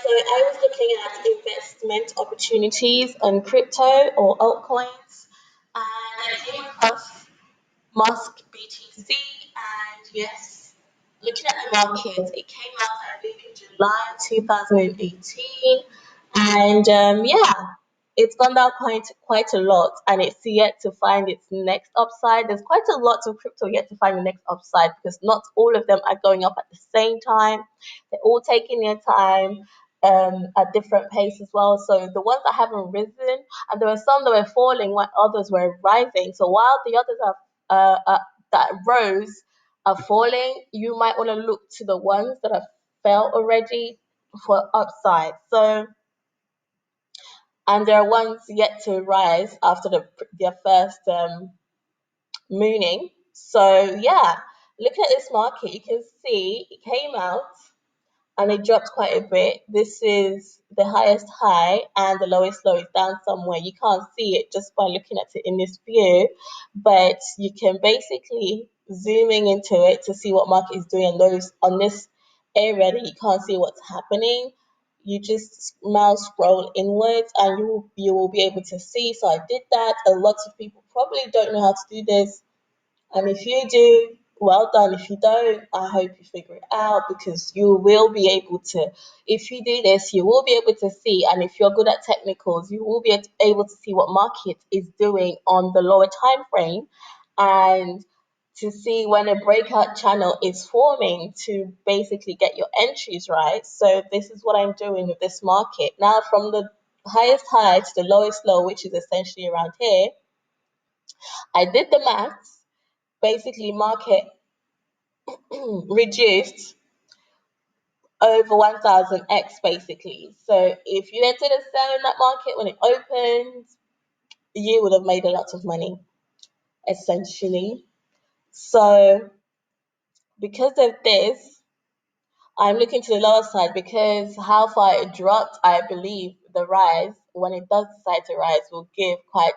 So I was looking at investment opportunities on crypto or altcoins, and I came across Musk BTC, and yes, looking at the market, it came out I think in July 2018, and yeah, it's gone down quite a lot, and it's yet to find its next upside. There's quite a lot of crypto yet to find the next upside because not all of them are going up at the same time. They're all taking their time. At different pace as well. So the ones that haven't risen, and there were some that were falling while others were rising. So while the others are that rose are falling, you might want to look to the ones that have fell already for upside. So, and there are ones yet to rise after their first mooning. So yeah, looking at this market, you can see it came out and it dropped quite a bit. This is the highest high and the lowest low is down somewhere. You can't see it just by looking at it in this view, but you can basically zooming into it to see what market is doing on those on this area that you can't see what's happening. You just mouse scroll inwards and you will be able to see. So I did that. A lot of people probably don't know how to do this, and if you do, well done. If you don't, I hope you figure it out because you will be able to. If you do this, you will be able to see. And if you're good at technicals, you will be able to see what market is doing on the lower time frame and to see when a breakout channel is forming to basically get your entries right. So this is what I'm doing with this market. Now from the highest high to the lowest low, which is essentially around here, I did the maths. Basically market reduced over 1000x basically. So if you entered a sell in that market when it opened, you would have made a lot of money essentially. So because of this, I'm looking to the lower side because how far it dropped, I believe the rise, when it does decide to rise, will give quite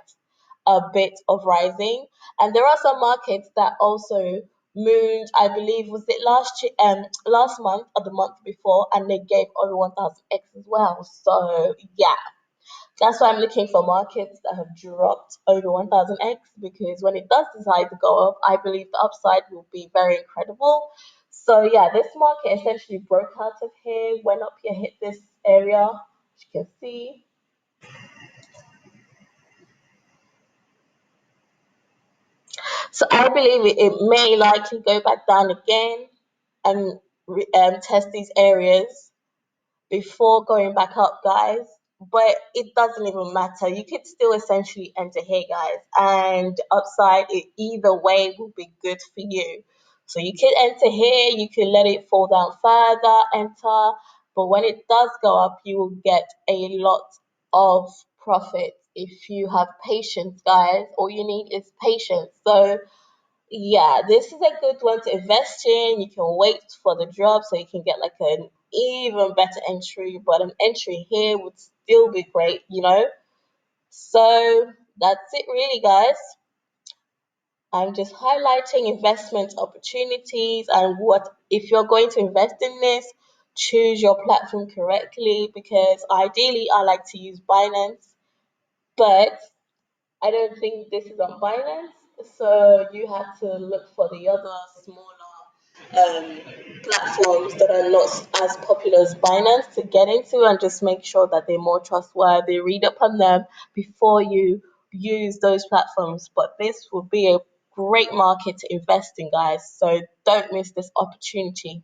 a bit of rising. And there are some markets that also mooned, I believe, was it last month or the month before, and they gave over 1000x as well. So yeah, that's why I'm looking for markets that have dropped over 1000x because when it does decide to go up, I believe the upside will be very incredible. So yeah, this market essentially broke out of here, went up here, hit this area, as you can see. So I believe it may likely go back down again and test these areas before going back up, guys. But it doesn't even matter. You could still essentially enter here, guys, and upside it either way will be good for you. So you could enter here, you could let it fall down further, enter, but when it does go up, you will get a lot of profit if you have patience, guys. All you need is patience. So yeah, this is a good one to invest in. You can wait for the drop so you can get like an even better entry, but an entry here would still be great, you know? So that's it, really, guys. I'm just highlighting investment opportunities and what, if you're going to invest in this, choose your platform correctly because ideally I like to use Binance, but I don't think this is on Binance, so you have to look for the other smaller platforms that are not as popular as Binance to get into and just make sure that they're more trustworthy. Read up on them before you use those platforms. But this will be a great market to invest in, guys. So don't miss this opportunity.